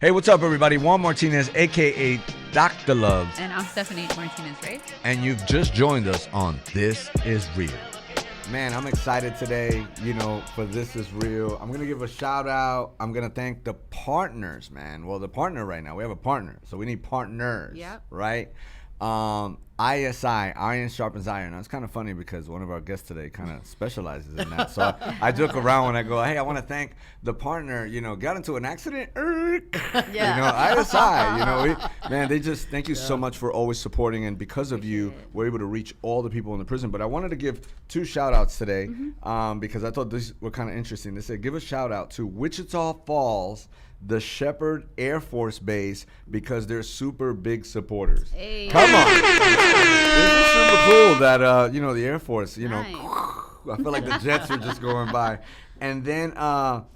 Hey, what's up, everybody? Juan Martinez, a.k.a. Dr. Loves. And I'm Stephanie Martinez-Ray. And you've just joined us on This Is Real. Man, I'm excited today, for This Is Real. I'm going to give a shout out. I'm going to thank the partners, man. Well, the partner right now, we have a partner, so we need partners, right? ISI, Iron Sharpens Iron. Now, it's kind of funny because one of our guests today kind of specializes in that. So I joke around when I go, hey, I want to thank the partner, got into an accident. ISI, man, they just thank you so much for always supporting. And because of you, we're able to reach all the people in the prison. But I wanted to give 2 shout outs today because I thought these were kind of interesting. They said, give a shout out to Wichita Falls, the Shepherd Air Force Base, because they're super big supporters. Hey. Come on. This is super cool that, the Air Force, Nice. I feel like the jets are just going by. And then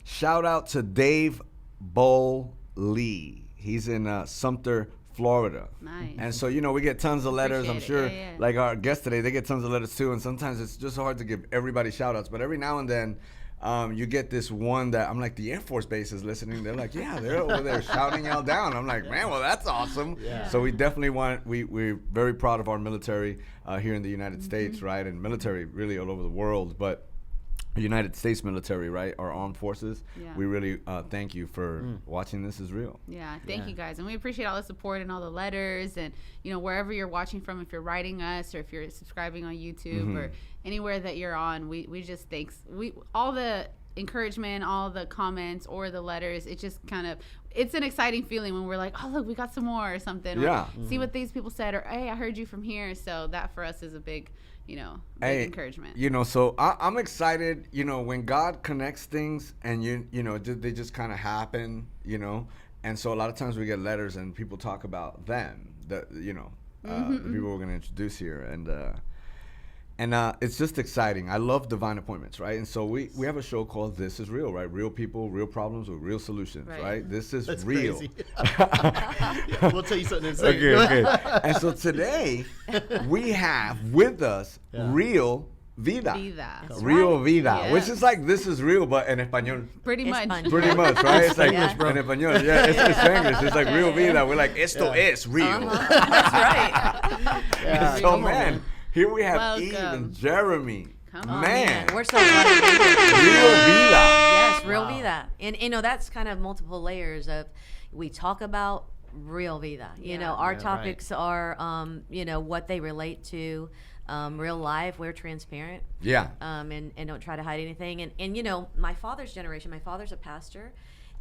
shout out to Dave Bull Lee. He's in Sumter, Florida. Nice. And so, we get tons of letters. I'm sure, Yeah. like our guest today, they get tons of letters too. And sometimes it's just hard to give everybody shout outs. But every now and then, you get this one that I'm like, the Air Force Base is listening. They're like, yeah, they're over there shouting y'all down. I'm like, man, well, that's awesome. Yeah. So we definitely we're very proud of our military here in the United States, right? And military really all over the world. But the United States military, right? Our armed forces. Yeah. We really thank you for watching This Is Real. Yeah, thank you guys. And we appreciate all the support and all the letters and, wherever you're watching from, if you're writing us or if you're subscribing on YouTube or anywhere that you're on, we just all the encouragement, all the comments or the letters, it just it's an exciting feeling when we're like, oh, look, we got some more or something. Yeah. Or see what these people said, or hey, I heard you from here. So that for us is a big, big encouragement. So I'm excited, when God connects things and they just kind of happen, and so a lot of times we get letters and people talk about them, the people we're going to introduce here, and it's just exciting. I love divine appointments, right? And so we have a show called This Is Real, right? Real people, real problems with real solutions, right? This is That's real. Crazy. We'll tell you something in a second. Okay. And so today we have with us Real Vida. Real Vida, Yes. which is like This Is Real, but in español. Pretty much, Right? It's like Spanglish, bro. in español. Yeah, it's Spanglish. It's like Real Vida. We're like, esto es real. That's right. Yeah. So, man, here we have Welcome. Eve and Jeremy. Come on, Man, We're so glad to be here. Real Vida. Yes, real Vida. And that's kind of multiple layers of, we talk about real Vida. Our Yeah, topics are, what they relate to. Real life, we're transparent. Yeah. And don't try to hide anything. And my father's generation, my father's a pastor,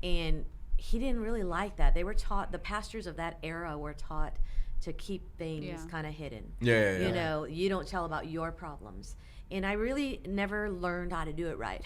and he didn't really like that. They were taught, the pastors of that era were taught to keep things kind of hidden. Yeah. You don't tell about your problems. And I really never learned how to do it right.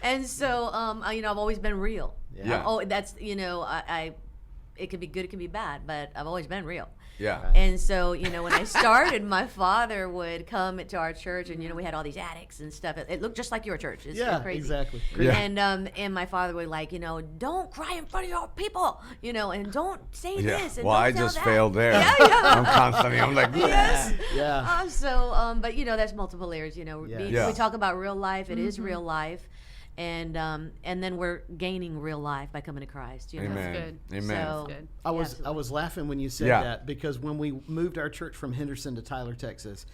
And so, I've always been real. Yeah. Oh, that's, it could be good, it could be bad, but I've always been real. Yeah. And so, when I started, my father would come to our church, and we had all these attics and stuff. It looked just like your church. It's crazy. Exactly. Yeah. And my father would don't cry in front of your people, and don't say this. And Well, don't I tell just that. failed there. Yeah. I'm like, Yes. Yeah. But that's multiple layers. Yeah. We talk about real life. It is real life. And then we're gaining real life by coming to Christ. Amen. That's good. Amen. So, That's good. I was absolutely. laughing when you said that, because when we moved our church from Henderson to Tyler, Texas,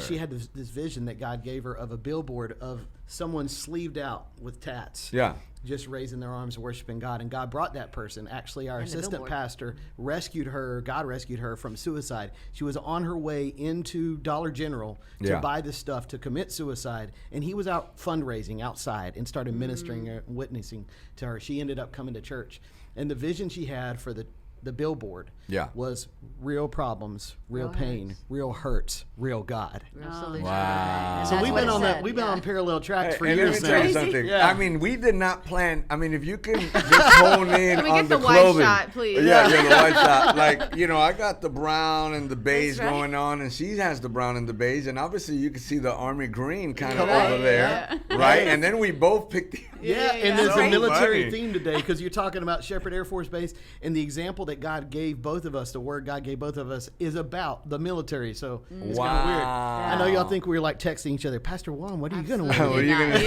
she had this vision that God gave her of a billboard of someone sleeved out with tats. Yeah. Just raising their arms, worshiping God. And God brought that person. Actually, our And the assistant billboard. pastor God rescued her from suicide. She was on her way into Dollar General to buy this stuff to commit suicide. And he was out fundraising outside and started ministering and witnessing to her. She ended up coming to church. And the vision she had for the billboard was real problems, real pain, real hurts, real God. Real solution. Wow. And So that's we've what been it on said. that. We've been on parallel tracks for And let years me tell you now. something. Yeah. I mean, we did not plan. I mean, if you can just hone in Can we on get the the wide clothing. shot, please? Yeah, the wide shot. Like, I got the brown and the beige That's right. going on, and she has the brown and the beige, and obviously you can see the army green kind of Right, over there, yeah. right? And then we both picked the Yeah, and there's So a military funny. theme today because you're talking about Shepherd Air Force Base, and the example that God gave both of us, the word God gave both of us, is about the military. So it's Wow. kind of weird. I know y'all think we were like texting each other, Pastor Juan, what are you going to wear? What are you gonna say?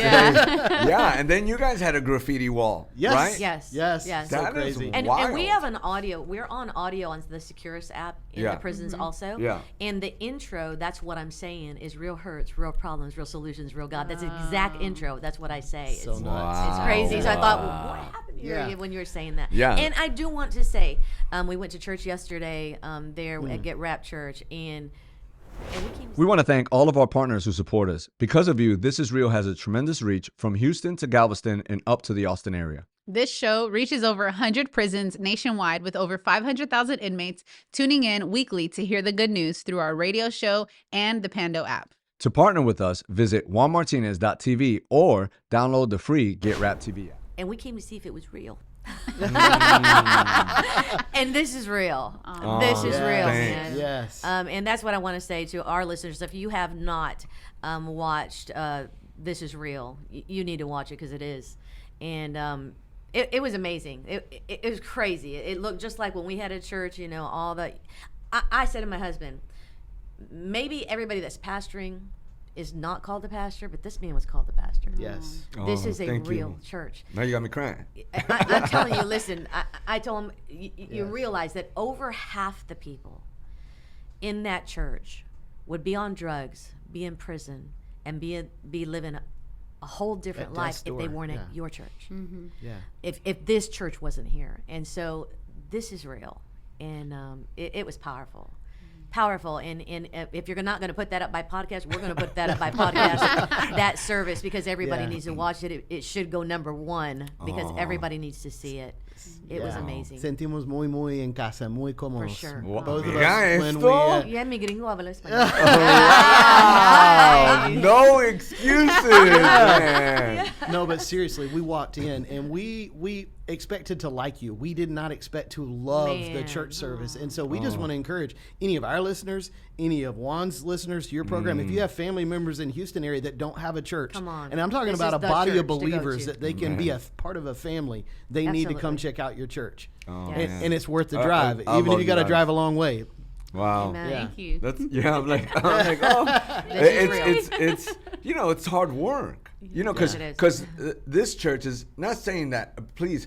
Yeah, and then you guys had a graffiti wall, Yes. right? Yes. Yes. Yes. So That is crazy. And wild. we have an audio. We're on audio on the Securus app in Yeah. the prisons also. Yeah. And the intro, that's what I'm saying, is real hurts, real problems, real solutions, real God. That's the exact intro. That's what I say. So It's, nuts. it's crazy. So I thought, well, Wow. what happened here Yeah. when you were saying that? Yeah. And I do want to say, we went to church yesterday there at Get Rap Church, and we came. We want to thank all of our partners who support us. Because of you, This Is Real has a tremendous reach from Houston to Galveston and up to the Austin area. This show reaches over 100 prisons nationwide with over 500,000 inmates tuning in weekly to hear the good news through our radio show and the Pando app. To partner with us, visit juanmartinez.tv or download the free Get Rap TV app. And we came to see if it was real. And this is real. This is real, thanks. man. Yes. And that's what I want to say to our listeners. If you have not watched This Is Real, you need to watch it because it is. And it was amazing. It was crazy. It looked just like when we had a church, you know, all the... I said to my husband, maybe everybody that's pastoring is not called a pastor, but this man was called the pastor. Yes. This Oh, is a thank real you. church. Now you got me crying. I'm telling you, listen, I told him, you Yes. realize that over half the people in that church would be on drugs, be in prison, and be living a whole different At life death's if they door, weren't yeah. at your church. Yeah. If this church wasn't here. And so this is real. And it was powerful. Powerful, and if you're not going to put that up by podcast, we're going to put that up by podcast, that service, because everybody Yeah. needs to watch it. It should go number one because everybody needs to see it. It was Yeah. amazing. Sentimos muy en casa, muy cómodos. For sure. Both of Mira us, when we, esto. Yeah, mi gringo habla español. Wow, no excuses, man. no, but seriously, we walked in and we expected to like you. We did not expect to love the Man. church service. And so we just want to encourage any of our listeners, any of Juan's listeners to your program. If you have family members in Houston area that don't have a church, Come on. and I'm talking This about is a the body church of to go believers to. that they can be a part of a family, they need to come Absolutely. check out your church. Oh, Yes. man. And it's worth the I drive, love even if you got to drive. drive a long way. Wow. Amen. Yeah. Thank you. That's I'm like oh, it's you know, it's hard work. You know, Yes, it is. because this church is not saying that. Please,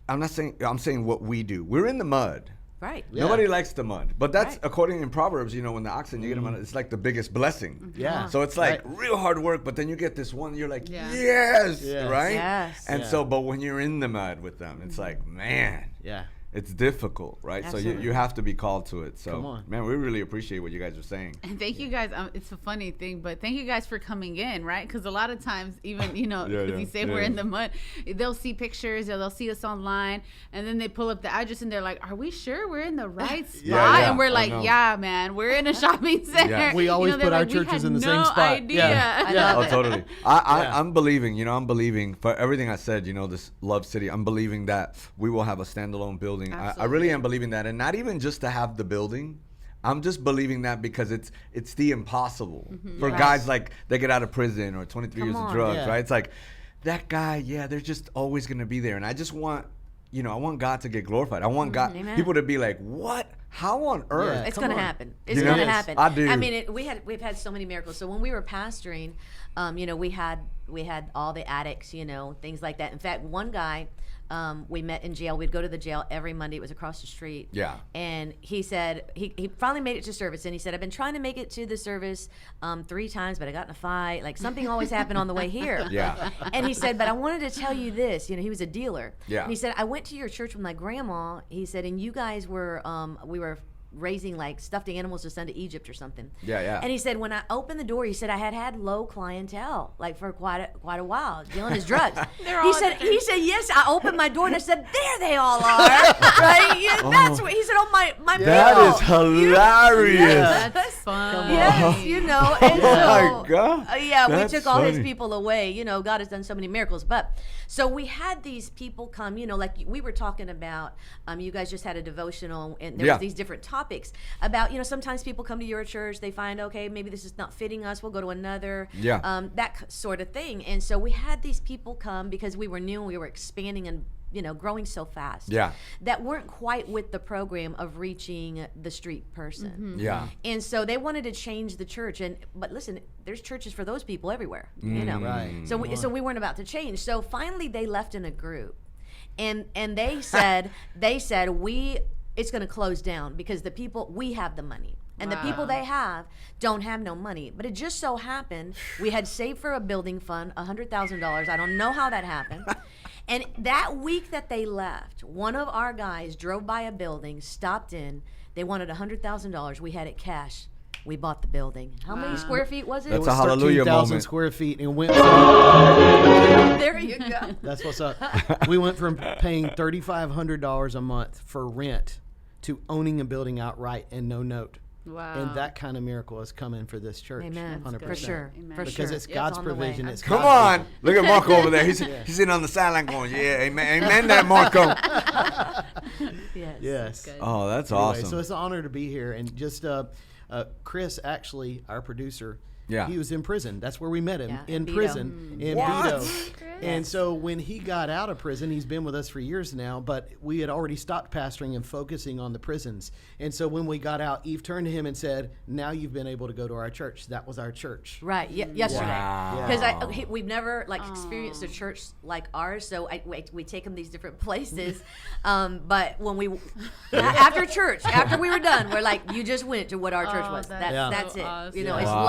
I'm saying what we do. We're in the mud. Right. Yeah. Nobody likes the mud, but that's Right. according in Proverbs. You know, when the oxen you get them, it's like the biggest blessing. Yeah. So it's like Right. real hard work, but then you get this one. You're like, Yeah. yes, Yes. right? Yes. And Yeah. so, but when you're in the mud with them, it's like, man, Yeah. it's difficult, right? So Absolutely. you have to be called to it. So, Come on. man, we really appreciate what you guys are saying. And thank you guys. It's a funny thing, but thank you guys for coming in, right? Because a lot of times, even, you know, Yeah, if yeah, you say we're in the mud, they'll see pictures or they'll see us online, and then they pull up the address and they're like, "Are we sure we're in the right spot?" Yeah, and we're I like, know. "Yeah, man, we're in a shopping center." Yeah. We always they're put our "We churches had in the same no spot." Idea. Yeah. I love Oh, it. totally. Yeah. I'm believing, I'm believing for everything I said, this Love City. I'm believing that we will have a standalone building. I really am believing that. And not even just to have the building. I'm just believing that because it's the impossible for Yes. guys like they get out of prison or 23 years Come of on. drugs, Yeah. right? It's like that guy, they're just always going to be there. And I just want, I want God to get glorified. I want God, Amen. people to be like, what? How on earth? Yeah. It's Come going to on. happen. It's You going know? to happen. I do. I mean, we've had so many miracles. So when we were pastoring, we had all the addicts, things like that. In fact, one guy we met in jail. We'd go to the jail every Monday. It was across the street. Yeah. And he said he finally made it to service, and he said, "I've been trying to make it to the service 3 times, but I got in a fight. Like something always happened on the way here." Yeah. And he said, "But I wanted to tell you this." He was a dealer. Yeah. And he said, "I went to your church with my grandma." He said, "And you guys were we were raising like stuffed animals to send to Egypt or something." Yeah, yeah. And he said, when I opened the door, he said I had low clientele like for quite a while dealing his drugs. They're he all said there. yes. I opened my door and I said, there they all are. Right? Yeah, that's what he said. Oh my That bill. is hilarious. That's fun. Yes, and Oh so my God. yeah, That's we took all his funny. people away. God has done so many miracles. But so we had these people come, like we were talking about, you guys just had a devotional and there Yeah. was these different topics about, sometimes people come to your church, they find, okay, maybe this is not fitting us, we'll go to another, Yeah. that sort of thing. And so we had these people come because we were new and we were expanding and growing so fast. Yeah. That weren't quite with the program of reaching the street person. Yeah. And so they wanted to change the church. But listen, there's churches for those people everywhere. Right. So we weren't about to change. So finally they left in a group, and they said it's going to close down because the people, we have the money. And the people they have don't have no money. But it just so happened we had saved for a building fund, $100,000. I don't know how that happened. And that week that they left, one of our guys drove by a building, stopped in. They wanted $100,000. We had it cash. We bought the building. How many square feet was it? That's It was a hallelujah 13,000 moment. square feet, and went from, There you go. that's what's up. We went from paying $3,500 a month for rent to owning a building outright and no note. Wow. And that kind of miracle is coming for this church. Amen. 100%. For sure. Amen. For Because sure. it's God's on the way. provision. It's Come God's on. Look at Marco over there. He's sitting on the sideline going, yeah, amen. Amen that, Marco. Yes. Yes. Good. Oh, that's Anyway, awesome. So it's an honor to be here. And just Chris, actually, our producer, Yeah. he was in prison. That's where we met him, Yeah, in in Vito. prison, in What? Vito. And so when he got out of prison, he's been with us for years now, but we had already stopped pastoring and focusing on the prisons. And so when we got out, Eve turned to him and said, now you've been able to go to our church. That was our church. Right. Yesterday. Wow. Because we've never experienced a church like ours, so we take them these different places. But when we after church, after we were done, we're like, you just went to what our church was. That's so it. awesome. It's Wow.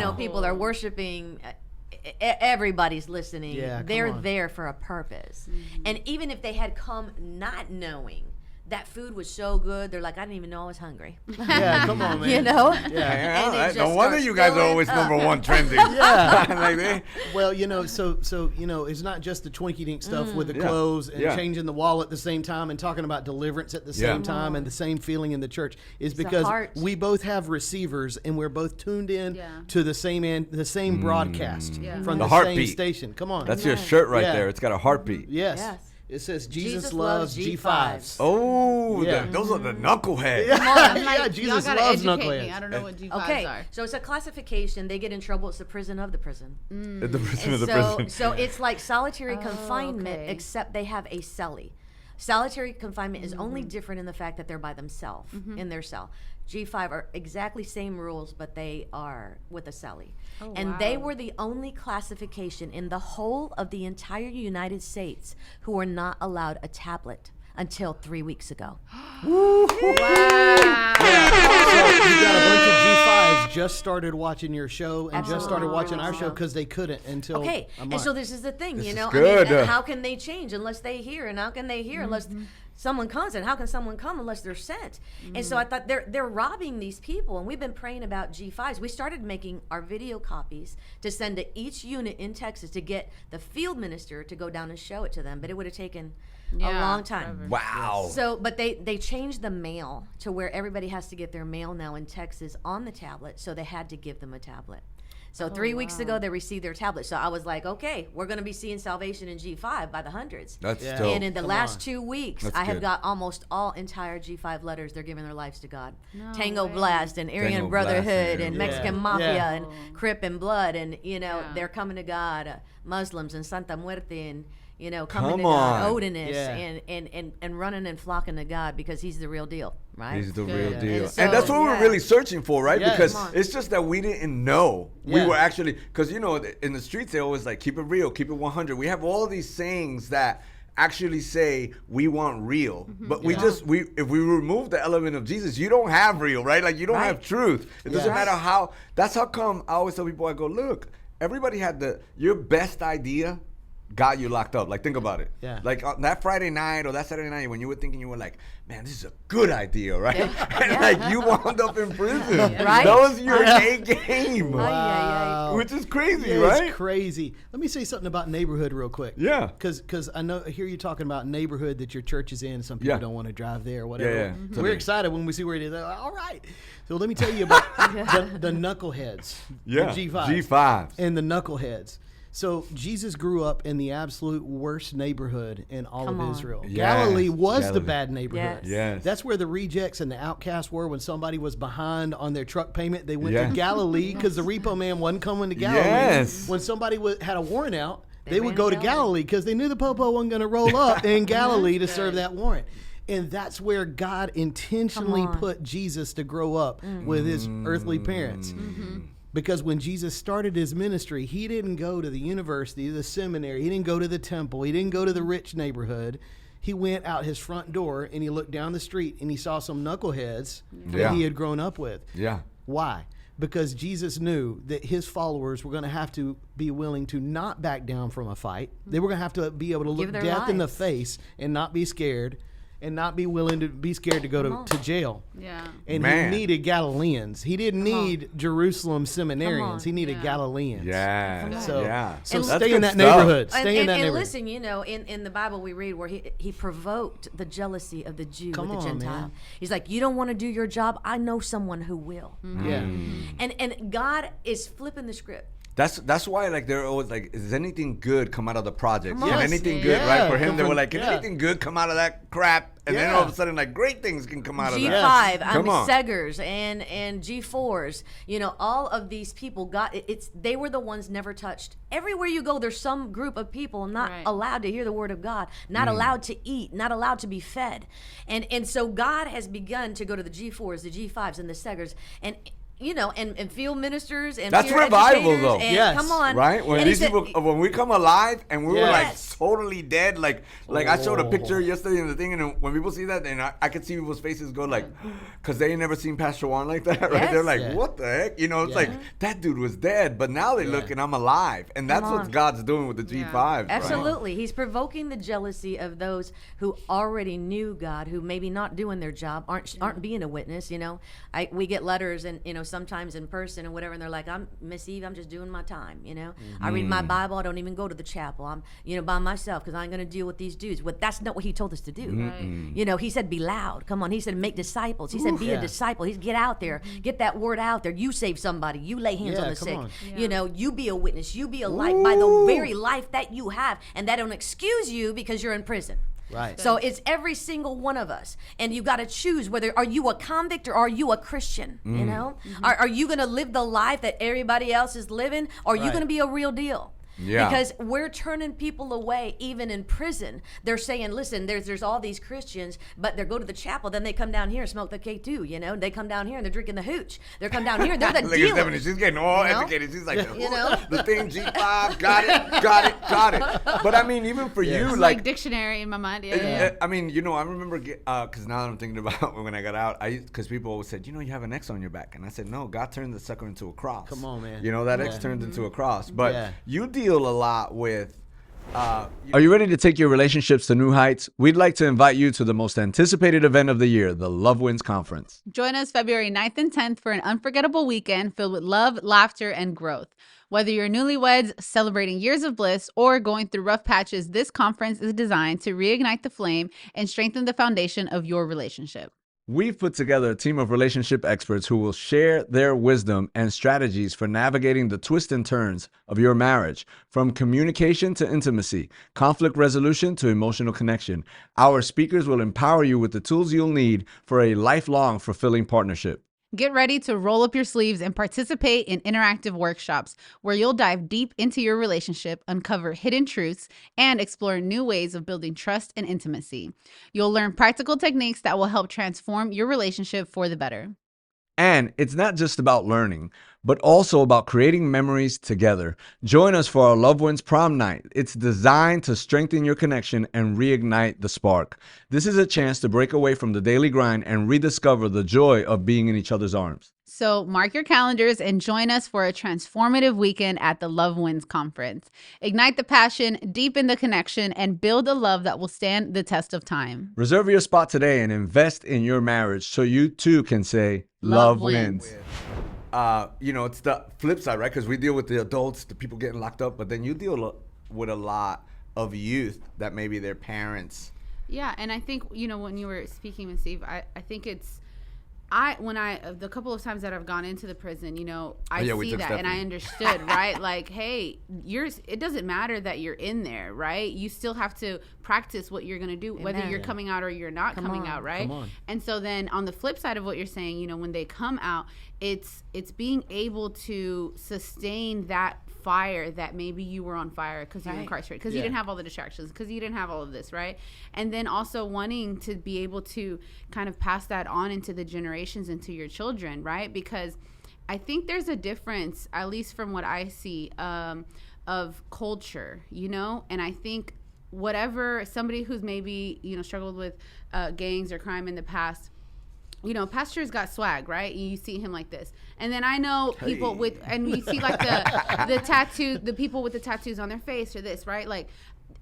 live. People are worshiping. Everybody's listening. Yeah, come They're on. there for a purpose. And even if they had come not knowing that food was so good, they're like, I didn't even know I was hungry. Yeah, come on, man. Yeah, And it no just wonder starts you guys are filling always up. number one trending. Yeah. Like they- Well, so it's not just the Twinkie Dink stuff with the Yeah. clothes and Yeah. changing the wall at the same time and talking about deliverance at the Yeah. same time and the same feeling in the church is the because heart. we both have receivers and we're both tuned in Yeah. to the same broadcast Yeah. from The the heartbeat. same station. Come on. That's your shirt right Yeah. there. It's got a heartbeat. yes. Yes. It says Jesus Jesus loves loves G5s. Oh, Yeah. those are the knuckleheads. I'm like, Yeah, Jesus y'all gotta loves educate knuckleheads. me. I don't know what G5s Okay, are. so it's a classification. They get in trouble. It's the prison of the prison. At the prison And of the so, prison. so it's like solitary confinement, okay. except they have a cellie. Solitary confinement is only different in the fact that they're by themselves in their cell. G5 are exactly same rules, but they are with a cellie. And they wow. were the only classification in the whole of the entire United States who were not allowed a tablet until 3 weeks ago. So you got a bunch of G5s just started watching your show and just started Absolutely. watching our show because they couldn't until Okay, a and month. so this is the thing, This you is know, good. I mean, how can they change unless they hear, and how can they hear unless someone comes, and how can someone come unless they're sent? And so I thought they're robbing these people, and we've been praying about G5s. We started making our video copies to send to each unit in Texas to get the field minister to go down and show it to them, but it would have taken a Yeah, long time. forever. Wow. So, but they changed the mail to where everybody has to get their mail now in Texas on the tablet. So they had to give them a tablet. So 3 weeks ago they received their tablet. So I was like, okay, we're going to be seeing salvation in G5 by the hundreds. That's Yeah. dope. And in the Come last on. 2 weeks, That's I have good. got almost all entire G5 letters. They're giving their lives to God. No Tango way. Blast and Aryan Tango Blast Brotherhood and and Aryan Mexican Brotherhood. Mafia Yeah. and Crip and Blood. And, Yeah. they're coming to God. Muslims and Santa Muerte and, coming Come to God. on. Odinists Yeah. and running and flocking to God because he's the real deal, right? He's the Good. real Yeah. deal. And so, And that's what we're yeah. really searching for, right? Yes. Because Come on. it's just that we didn't know. We Yeah. were actually, because, in the streets, they always like, keep it real, keep it 100. We have all these sayings that actually say we want real. But we Yeah. if we remove the element of Jesus, you don't have real, right? Like, you don't Right. have truth. It doesn't Yeah. matter how. That's how come I always tell people, I go, look, everybody had your best idea got you locked up. Like, think about it. Yeah. Like, on that Friday night or that Saturday night when you were thinking, you were like, man, this is a good idea, right? And like, you wound up in prison. Right? That was your Yeah. A game. Wow. Which is crazy, Yeah, right? It's crazy. Let me say something about neighborhood real quick. Yeah. Because I hear you talking about neighborhood that your church is in. Some people Yeah. don't want to drive there or whatever. Yeah, yeah. So we're excited when we see where it is. All right. So let me tell you about the knuckleheads. Yeah. The G5s. G5s. And the knuckleheads. So Jesus grew up in the absolute worst neighborhood in all Come of on. Israel. Yes, Galilee was the Galilee. bad neighborhood. Yes. Yes. That's where the rejects and the outcasts were when somebody was behind on their truck payment. They went Yes. to Galilee because the repo man wasn't coming to Galilee. Yes. When somebody had a warrant out, They would go to Galilee because they knew the popo wasn't going to roll up in Galilee to serve that warrant. And that's where God intentionally put Jesus to grow up with his earthly parents. Because when Jesus started his ministry, he didn't go to the university, the seminary. He didn't go to the temple. He didn't go to the rich neighborhood. He went out his front door and he looked down the street and he saw some knuckleheads that he had grown up with. Yeah. Why? Because Jesus knew that his followers were going to have to be willing to not back down from a fight. They were going to have to be able to look death in the face and not be scared, and not be willing to be scared to go to jail. Yeah. And he needed Galileans. He didn't need Jerusalem seminarians. He needed Galileans. Yeah. So stay in that neighborhood. Stay in that neighborhood. And listen, you know, in the Bible we read where he provoked the jealousy of the Jew with the Gentile. Man. He's like, you don't want to do your job? I know someone who will. Yeah. And God is flipping the script. That's why, like, they're always like, is anything good come out of the project? Yes. And anything good, right? For him, they were like, can anything good come out of that crap? And then all of a sudden, like, great things can come out of that. G5, Seggers, and G4s, you know, all of these people they were the ones never touched. Everywhere you go, there's some group of people not allowed to hear the word of God, not allowed to eat, not allowed to be fed. And so God has begun to go to the G4s, the G5s, and the Seggers, and you know, and field ministers and that's revival, though. And come on, right? When these people, when we come alive and we were like totally dead, like I showed a picture yesterday in the thing, and when people see that, and I could see people's faces go like, because they ain't never seen Pt.1 like that, right? They're like, what the heck? You know, it's like that dude was dead, but now they look and I'm alive, and that's what God's doing with the G5s. Absolutely, He's provoking the jealousy of those who already knew God, who maybe not doing their job, aren't being a witness. You know, we get letters and you know. Sometimes in person and whatever, and they're like, I'm Miss Eve, I'm just doing my time, you know. I read my Bible, I don't even go to the chapel. I'm, you know, by myself because I ain't gonna deal with these dudes. But that's not what he told us to do. You know, he said be loud. Come on, he said make disciples. He said be a disciple. He's get out there, get that word out there. You save somebody, you lay hands on the sick. You know, you be a witness, you be a light by the very life that you have, and that don't excuse you because you're in prison. Right. So it's every single one of us, and you got to choose whether are you a convict or are you a Christian. You know, are you going to live the life that everybody else is living, or are you going to be a real deal? Yeah. Because we're turning people away, even in prison. They're saying, listen, there's all these Christians, but they go to the chapel, then they come down here and smoke the K2, you know? They come down here and they're drinking the hooch. They come down here and they're the dealers. Stephanie, she's getting all educated. She's like, you know? The thing, G5, got it. But I mean, even for you, like dictionary in my mind. I mean, you know, I remember, because now that I'm thinking about when I got out, because people always said, you know, you have an X on your back. And I said, no, God turned the sucker into a cross. Come on, man. You know, that X turned into a cross. But you deal a lot with are you ready to take your relationships to new heights? We'd like to invite you to the most anticipated event of the year, the Love Wins Conference. Join us February 9th and 10th for an unforgettable weekend filled with love, laughter, and growth. Whether you're newlyweds, celebrating years of bliss, or going through rough patches, this conference is designed to reignite the flame and strengthen the foundation of your relationship. We've put together a team of relationship experts who will share their wisdom and strategies for navigating the twists and turns of your marriage, from communication to intimacy, conflict resolution to emotional connection. Our speakers will empower you with the tools you'll need for a lifelong, fulfilling partnership. Get ready to roll up your sleeves and participate in interactive workshops where you'll dive deep into your relationship, uncover hidden truths, and explore new ways of building trust and intimacy. You'll learn practical techniques that will help transform your relationship for the better. And it's not just about learning, but also about creating memories together. Join us for our Love Wins Prom Night. It's designed to strengthen your connection and reignite the spark. This is a chance to break away from the daily grind and rediscover the joy of being in each other's arms. So mark your calendars and join us for a transformative weekend at the Love Wins Conference. Ignite the passion, deepen the connection, and build a love that will stand the test of time. Reserve your spot today and invest in your marriage so you too can say, Love wins. You know, it's the flip side, right? Because we deal with the adults, the people getting locked up, but then you deal with a lot of youth that maybe their parents. Yeah, and I think, you know, when you were speaking with Steve, I think it's, the couple of times that I've gone into the prison, you know, I see that and I understood, right? Like, hey, it doesn't matter that you're in there, right? You still have to practice what you're going to do, whether you're coming out or you're not coming out, right? And so then on the flip side of what you're saying, you know, when they come out, it's being able to sustain that fire that maybe you were on fire because you were Right. incarcerated, because you Yeah. didn't have all the distractions, because you didn't have all of this, right? And then also wanting to be able to kind of pass that on into the generations, into your children, right? Because I think there's a difference, at least from what I see, of culture, you know? And I think whatever, somebody who's maybe, you know, struggled with gangs or crime in the past, you know, pastor's got swag, right? You see him like this. And then I know people with, and you see like the tattoo, the people with the tattoos on their face or this, right? Like,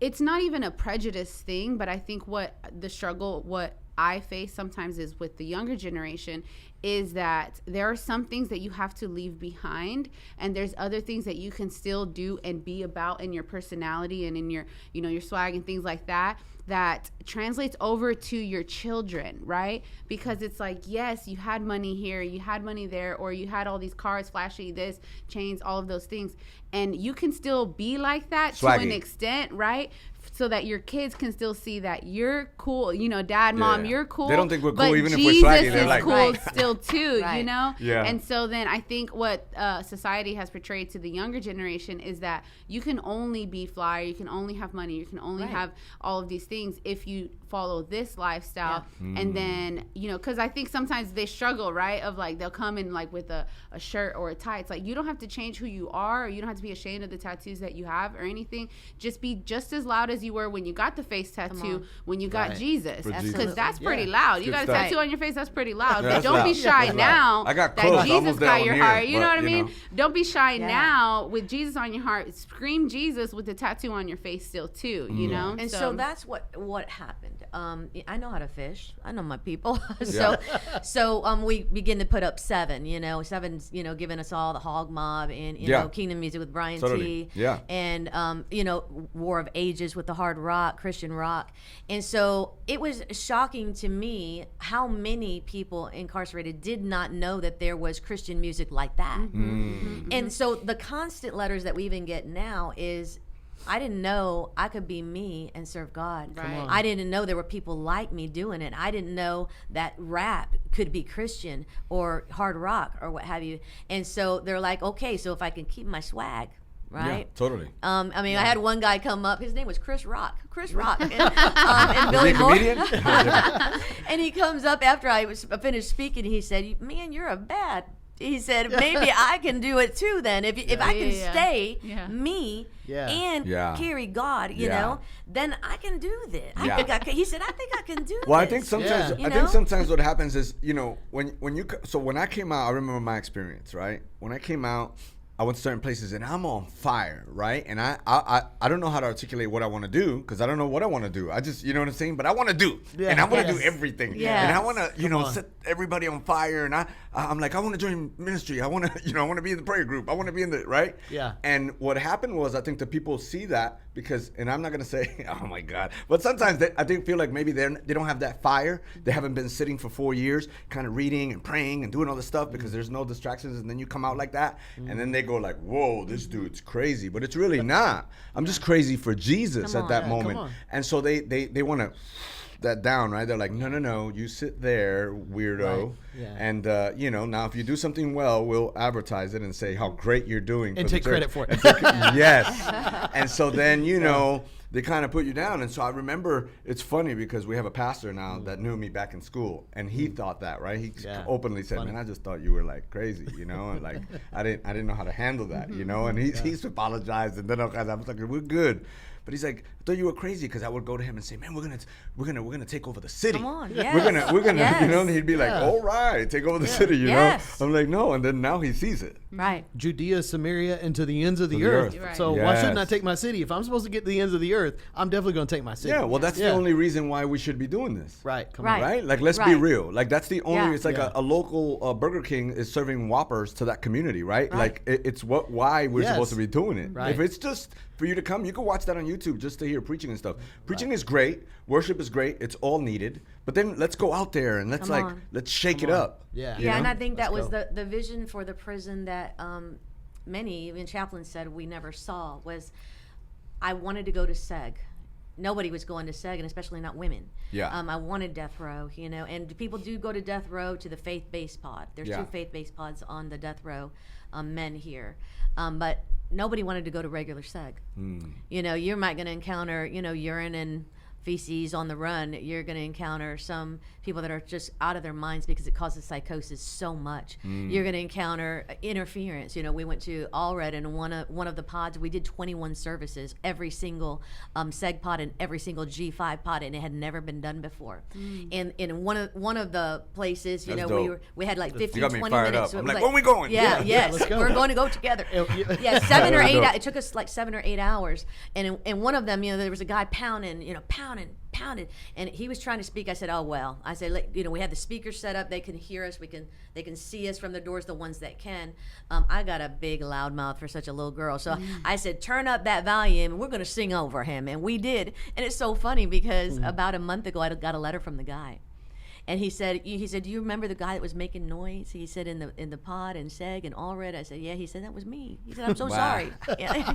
it's not even a prejudice thing, but I think what the struggle, what I face sometimes is with the younger generation, is that there are some things that you have to leave behind, and there's other things that you can still do and be about in your personality and in your, you know, your swag and things like that, that translates over to your children, right? Because it's like, yes, you had money here, you had money there, or you had all these cars, flashy, this, chains, all of those things, and you can still be like that to an extent, right? So that your kids can still see that you're cool, you know, dad, mom, you're cool. They don't think we're cool but even if Jesus we're swaggy. They're is like, cool Right. still too, Right. you know? Yeah. And so then I think what society has portrayed to the younger generation is that you can only be fly, you can only have money, you can only Right. have all of these things if you follow this lifestyle. And then, you know, because I think sometimes they struggle, right? Of like, they'll come in like with a shirt or a tie. It's like, you don't have to change who you are, or you don't have to be ashamed of the tattoos that you have or anything. Just be just as loud as you were when you got the face tattoo, when you got Right. Jesus. For Jesus. Because that's pretty Yeah. loud. You Good got a stuff. tattoo on your face, that's pretty loud. Yeah, But that's don't be loud. shy That's now loud. I got that close, Jesus almost there got on your here, heart. You know but, what I you mean? know. Don't be shy Yeah. now with Jesus on your heart. Scream Jesus with the tattoo on your face still too, you know? And so that's what happened. I know how to fish. I know my people. So we begin to put up Seven's, you know, giving us all the Hog Mob and you know, Kingdom Music with Brian Totally. T. Yeah. And you know, War of Ages with the hard rock, Christian rock. And so it was shocking to me how many people incarcerated did not know that there was Christian music like that. And so the constant letters that we even get now is, I didn't know I could be me and serve God. Right. I didn't know there were people like me doing it. I didn't know that rap could be Christian or hard rock or what have you. And so they're like, okay, so if I can keep my swag, right? Yeah, totally. I mean, I had one guy come up. His name was Chris Rock. And Billy Is he a Moore. comedian? And he comes up after I was finished speaking. He said, "Man, you're a bad." He said, "Maybe I can do it too. Then if I can stay me and carry God, you know, then I can do this." He said, "I think I can do Well, this." I think sometimes You I think know? sometimes what happens is, you know, when I came out, I remember my experience, right? When I came out, I went to certain places and I'm on fire, right? And I don't know how to articulate what I want to do, because I don't know what I want to do. I just, you know what I'm saying? But I want to do, and I want to do everything, and I want to, you know, set everybody on fire. And I'm like, I want to join ministry. I want to, you know, I want to be in the prayer group. I want to be in the right. Yeah. And what happened was, I think the people see that because, and I'm not gonna say, oh my God, but sometimes I think feel like maybe they don't have that fire. They haven't been sitting for 4 years, kind of reading and praying and doing all this stuff because there's no distractions. And then you come out like that, and then they go like, whoa, this dude's crazy. But it's really not. I'm just crazy for Jesus at that moment. And so they want to that down, right? They're like, no, you sit there, weirdo. Right. Yeah. And you know, now if you do something well, we'll advertise it and say how great you're doing And for take the church. credit for it. Yes. And so then, you know, they kind of put you down. And so I remember, it's funny because we have a pastor now that knew me back in school, and he thought that, right? He openly said, man, I just thought you were like crazy, you know, and like I didn't know how to handle that, you know. And he's apologized, and then I was like, we're good. But he's like, I thought you were crazy, because I would go to him and say, man, we're gonna take over the city. Come on, We're gonna yes. you know, and he'd be like, all right, take over the city, you Yes. know. I'm like, no, and then now he sees it. Right. Judea, Samaria, and to the ends of the the earth. earth. Right. So why shouldn't I Yes. take my city? If I'm supposed to get to the ends of the earth, I'm definitely going to take my city. Yeah, well, that's the only reason why we should be doing this. Right. Come Right. on. Right? Like, let's be Right. real. Like, that's the only, Yeah. it's like a local Burger King is serving Whoppers to that community, right? Like, it's why we're Yes. supposed to be doing it. Right. If it's just for you to come, you can watch that on YouTube just to hear preaching and stuff. Preaching is great. Worship is great. It's all needed. But then let's go out there and let's let's shake it up. Yeah. You Yeah, know? and I think that Let's was go. the vision for the prison that many, even chaplains said we never saw, was I wanted to go to SEG. Nobody was going to SEG, and especially not women. Yeah. I wanted death row, you know, and people do go to death row to the faith-based pod. There's Yeah. 2 faith-based pods on the death row, men here. But nobody wanted to go to regular seg. You know, you're not going to encounter, you know, urine and feces on the run. You're going to encounter some people that are just out of their minds because it causes psychosis so much. You're going to encounter interference. You know, we went to Allred, and one of the pods, we did 21 services, every single seg pod and every single G5 pod, and it had never been done before. And in one of the places, you That's know, dope. we had like 15, You got me 20 fired minutes. up. So it I'm was like, when we going? Yeah, yes, let's go. we're going to go together. Yeah, 7 or 8. It took us like 7 or 8 hours, and in one of them, you know, there was a guy pounding, and he was trying to speak. I said, oh well. I said, you know, we had the speakers set up. They can hear us. They can see us from the doors. The ones that can. I got a big loud mouth for such a little girl, so I said, turn up that volume, and we're gonna sing over him, and we did. And it's so funny because about a month ago, I got a letter from the guy. And he said, do you remember the guy that was making noise? He said in the pod and seg and Allred. I said, yeah. He said, that was me. He said, I'm so sorry. Yeah.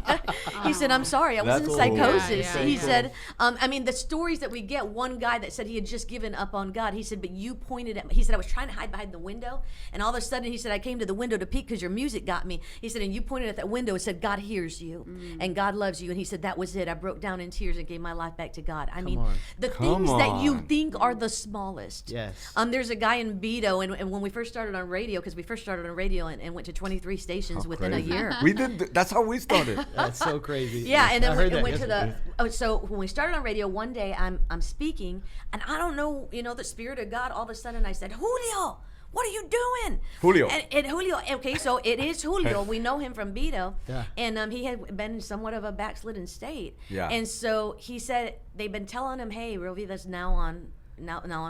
He said, I'm sorry. I was in psychosis. He said, I mean, the stories that we get. One guy that said he had just given up on God. He said, but you pointed at me. He said, I was trying to hide behind the window, and all of a sudden, he said, I came to the window to peek because your music got me. He said, and you pointed at that window and said, God hears you and God loves you. And he said, that was it. I broke down in tears and gave my life back to God. I mean, the things that you think are the smallest. Yes. There's a guy in Vida, and when we first started on radio, because we first started on radio and went to 23 stations within a year. We did. That's how we started. That's so crazy. Yeah, and then I we heard that went to yesterday. so when we started on radio, one day I'm speaking, and I don't know, you know, the Spirit of God, all of a sudden I said, Julio, what are you doing? Julio. And Julio, okay, so it is Julio. We know him from Beto. Yeah. And he had been in somewhat of a backslidden state. Yeah. And so he said, they've been telling him, hey, Real Vida's now on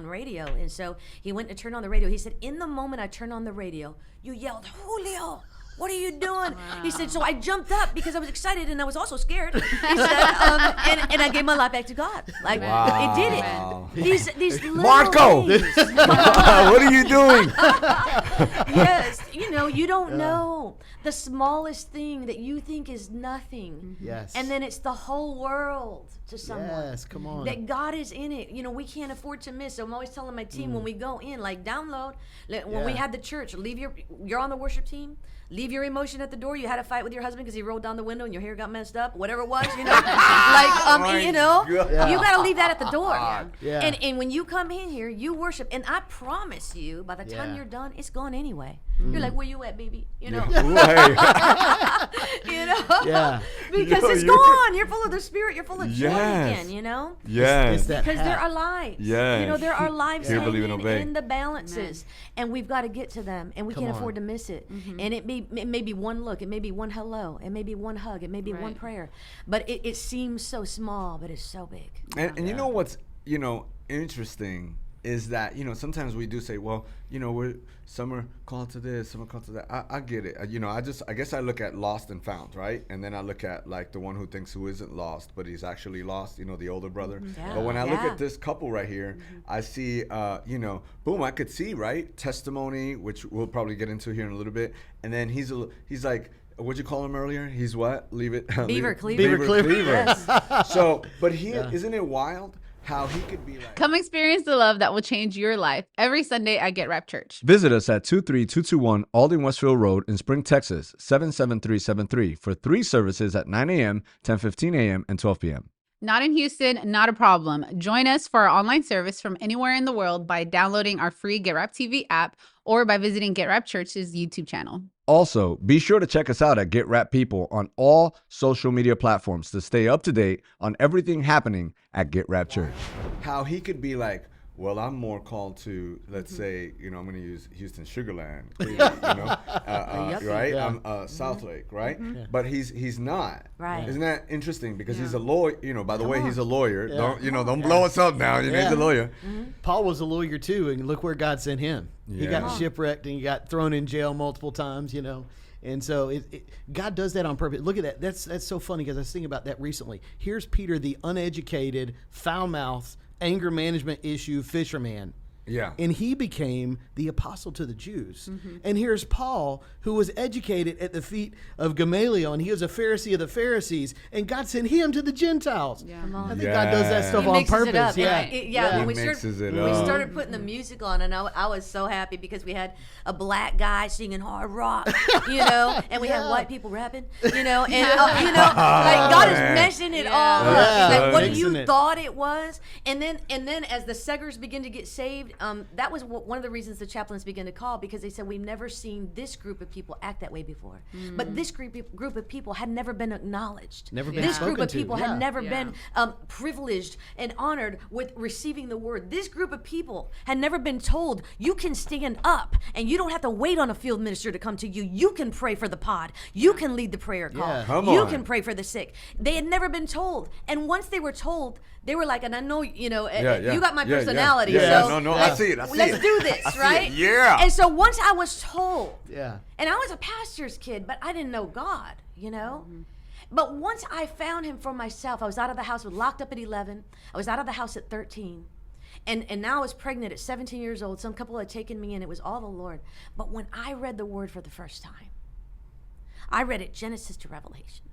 radio. And so he went to turn on the radio. He said, in the moment I turned on the radio, you yelled, Julio, what are you doing? He said, so I jumped up because I was excited and I was also scared. He said, and I gave my life back to God. Like, it did it. These little Marco, things. what are you doing? Yes, you know, you don't know the smallest thing that you think is nothing. Yes. And then it's the whole world to someone. Yes, come on. That God is in it. You know, we can't afford to miss. So I'm always telling my team when we go in, like download, when we had the church, you're on the worship team, leave your emotion at the door. You had a fight with your husband because he rolled down the window and your hair got messed up, whatever it was, you know. You know, you got to leave that at the door. Yeah. And when you come in here, you worship. And I promise you, by the time you're done, it's gone anyway. You're like, where you at, baby? You know. You know. Yeah. Because it's gone. You're full of the Spirit. You're full of joy Yes. again, you know. Yes. It's that Because there hat. are lives. Yes. You know, there are lives Hear, believe, and hanging obey. in the balances. And we've got to get to them. And we Come can't on. afford to miss it. And it may be one look. It may be one hello. It may be one hug. It may be one Right. prayer. But it seems so small, but it's so big. And you know what's, you know, interesting is that, you know, sometimes we do say, well, you know, some are called to this, some are called to that. I get it. You know, I guess I look at lost and found, right? And then I look at like the one who thinks who isn't lost, but he's actually lost, you know, the older brother. Yeah. But when I look Yeah. at this couple right here, I see, you know, boom, I could see, right? Testimony, which we'll probably get into here in a little bit. And then he's like, what'd you call him earlier? He's what? Leave it. Beaver Cleaver. Beaver Cleaver. Yes. So, but isn't it wild how he could be like. Come experience the love that will change your life every Sunday at Get Rap Church. Visit us at 23221 Alding Westfield Road in Spring, Texas, 77373 for 3 services at 9 a.m., 10:15 a.m., and 12 p.m. Not in Houston, not a problem. Join us for our online service from anywhere in the world by downloading our free Get Rap TV app or by visiting Get Rap Church's YouTube channel. Also, be sure to check us out at Get Rap People on all social media platforms to stay up to date on everything happening at Get Rap Church. How he could be like, well, I'm more called to, let's say, you know, I'm going to use Houston Sugarland, you know, right? Yeah. I'm South Lake, right? But he's not. Right. Isn't that interesting? Because he's a lawyer. You know, by the way, he's a lawyer. Yeah. Don't blow us up now. You know, he's a lawyer. Paul was a lawyer too, and look where God sent him. He Yeah. got shipwrecked and he got thrown in jail multiple times, you know. And so God does that on purpose. Look at that. That's so funny because I was thinking about that recently. Here's Peter, the uneducated, foul-mouthed, anger management issue fisherman. Yeah. And he became the apostle to the Jews. And here's Paul, who was educated at the feet of Gamaliel, and he was a Pharisee of the Pharisees, and God sent him to the Gentiles. Yeah. Come on. I think God does that stuff He on mixes purpose. it up. Yeah. And when we mixes it we up. started putting the music on, and I was so happy because we had a black guy singing hard rock, and we had white people rapping, and like God is messing it all up. Yeah. Like what Mixing you it. thought it was, and then as the Seggers begin to get saved, that was one of the reasons the chaplains began to call, because they said we've never seen this group of people act that way before. But this group of people had never been acknowledged. Never been This group spoken of to. people Yeah. had never been privileged and honored with receiving the word. This group of people had never been told you can stand up and you don't have to wait on a field minister to come to you. You can pray for the pod. You can lead the prayer call. Yeah. Come You on. can pray for the sick. They had never been told. And once they were told, they were like, and I know, you got my personality. Yeah, So no, like, I see it. I see let's it. do this, I see right? it, yeah. And so once I was told, Yeah. and I was a pastor's kid, but I didn't know God, But once I found him for myself, I was out of the house, was locked up at 11. I was out of the house at 13. And now I was pregnant at 17 years old. Some couple had taken me, and it was all the Lord. But when I read the word for the first time, I read it Genesis to Revelation.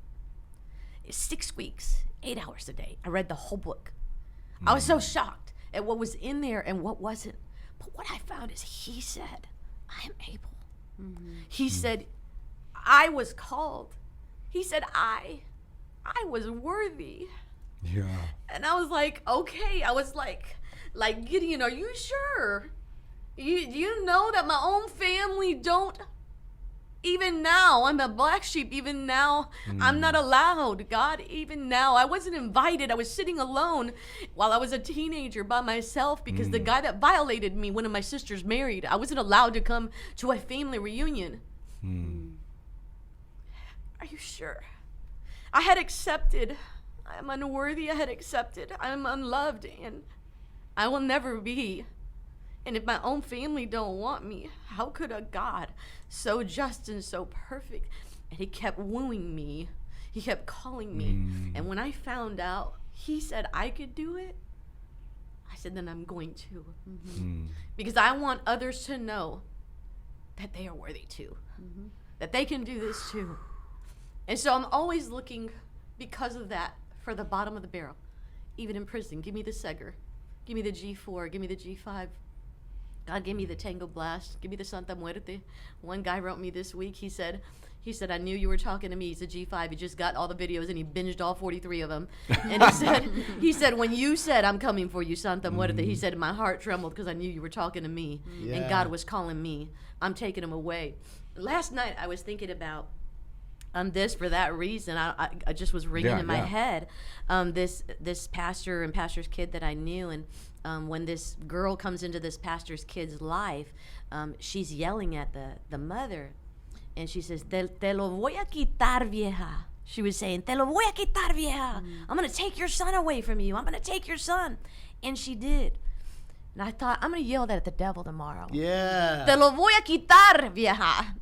6 weeks, 8 hours a day. I read the whole book. I was so shocked at what was in there and what wasn't. But what I found is he said, I am able. He said, I was called. He said, I was worthy. Yeah. And I was like, okay. I was like Gideon, are you sure? You know that my own family don't? Even now, I'm a black sheep. Even now, I'm not allowed. God, even now, I wasn't invited. I was sitting alone while I was a teenager by myself because the guy that violated me, one of my sisters, married. I wasn't allowed to come to a family reunion. Are you sure? I had accepted. I am unworthy. I had accepted. I am unloved, and I will never be. And if my own family don't want me, how could a God so just and so perfect? And he kept wooing me. He kept calling me. And when I found out he said I could do it, I said, then I'm going to. Because I want others to know that they are worthy too. That they can do this too. And so I'm always looking, because of that, for the bottom of the barrel. Even in prison, give me the Segger. Give me the G4. Give me the G5. God gave me the Tango Blast. Give me the Santa Muerte. One guy wrote me this week. He said, I knew you were talking to me. He's a G5. He just got all the videos and he binged all 43 of them. And he said, when you said, I'm coming for you, Santa Muerte, he said, my heart trembled because I knew you were talking to me. And God was calling me. I'm taking him away. Last night I was thinking about this for that reason. I just was ringing in my head. This pastor and pastor's kid that I knew, and when this girl comes into this pastor's kid's life, she's yelling at the mother, and she says, "Te lo voy a quitar, vieja." She was saying, "Te lo voy a quitar, vieja." I'm gonna take your son away from you. I'm gonna take your son, and she did. And I thought, I'm going to yell that at the devil tomorrow. Yeah. Te lo voy a quitar, vieja.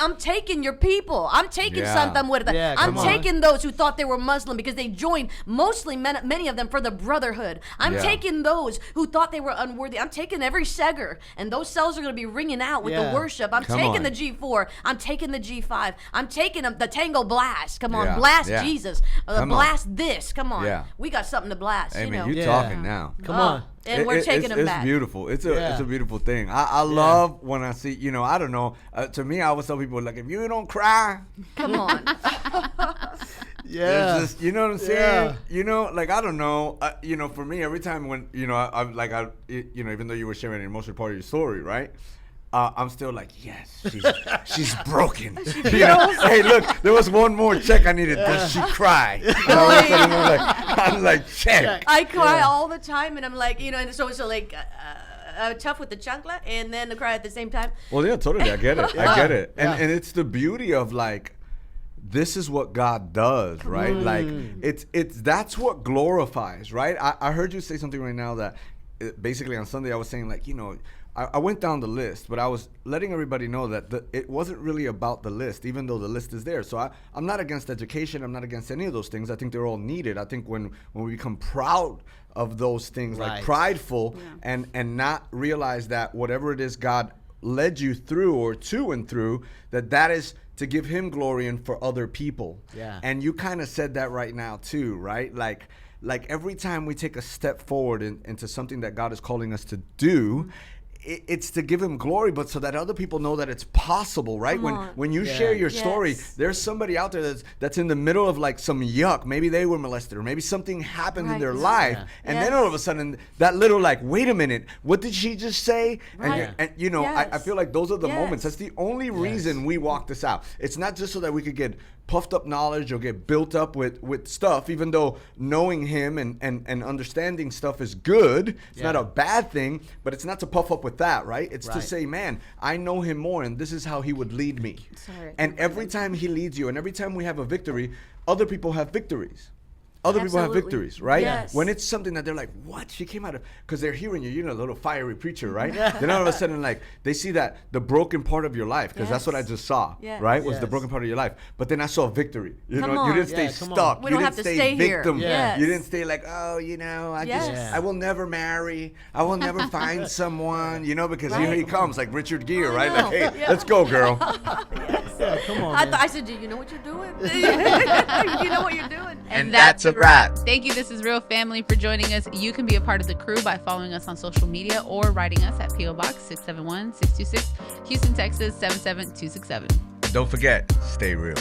I'm taking your people. I'm taking Santa Muerte. Yeah, I'm come taking those who thought they were Muslim because they joined, mostly many of them, for the brotherhood. I'm taking those who thought they were unworthy. I'm taking every Segger, and those cells are going to be ringing out with the worship. I'm taking the G4. I'm taking the G5. I'm taking the Tango Blast. Come on, blast Jesus. Blast this. Come on. We got something to blast. Hey, you man, know. you're talking now. Come on. And we're taking them back. It's beautiful. It's a beautiful thing. I love when I see, I don't know. To me, I always tell people, like, if you don't cry, come on. Yeah. Just, you know what I'm saying? Like, I don't know. For me, every time when, even though you were sharing an emotional part of your story, right? I'm still like, yes, she's broken. Hey, look, there was one more check I needed. Does she cry? I'm like, check. I cry all the time, and I'm like, and so like, tough with the chancla, and then the cry at the same time. Well, yeah, totally. I get it. I get it. And it's the beauty of, like, this is what God does, right? Like, it's that's what glorifies, right? I heard you say something right now that basically on Sunday I was saying, like, I went down the list, but I was letting everybody know that it wasn't really about the list, even though the list is there. So I'm not against education. I'm not against any of those things. I think they're all needed. I think when we become proud of those things, like prideful, and not realize that whatever it is God led you through or to and through, that is to give him glory and for other people. Yeah. And you kind of said that right now too, right? Like every time we take a step forward into something that God is calling us to do, it's to give him glory, but so that other people know that it's possible, right? When you share your story, there's somebody out there that's in the middle of like some yuck. Maybe they were molested, or maybe something happened in their life, and then all of a sudden that little like, wait a minute, what did she just say? And I feel like those are the moments. That's the only reason we walk this out. It's not just so that we could get puffed up knowledge or get built up with stuff, even though knowing him and understanding stuff is good. It's not a bad thing, but it's not to puff up with that, right? It's to say, man, I know him more, and this is how he would lead me. And every time he leads you, and every time we have a victory, other people have victories. Other people have victories, right? Yes. When it's something that they're like, what? She came out of, because they're hearing you, a little fiery preacher, right? Then all of a sudden, like, they see that the broken part of your life, because that's what I just saw, right? Was the broken part of your life. But then I saw victory. You didn't stay stuck. We You don't didn't have to stay stay here. victim. Yes. You didn't stay like, I will never marry. I will never find someone, because here he comes, like Richard Gere, right? Like, hey, let's go, girl. Yeah, come on, man. I said, do you know what you're doing? You know what you're doing. And that's a wrap. Thank you, This Is Real family, for joining us. You can be a part of the crew by following us on social media or writing us at P.O. Box 671-626, Houston, Texas 77267. Don't forget, stay real.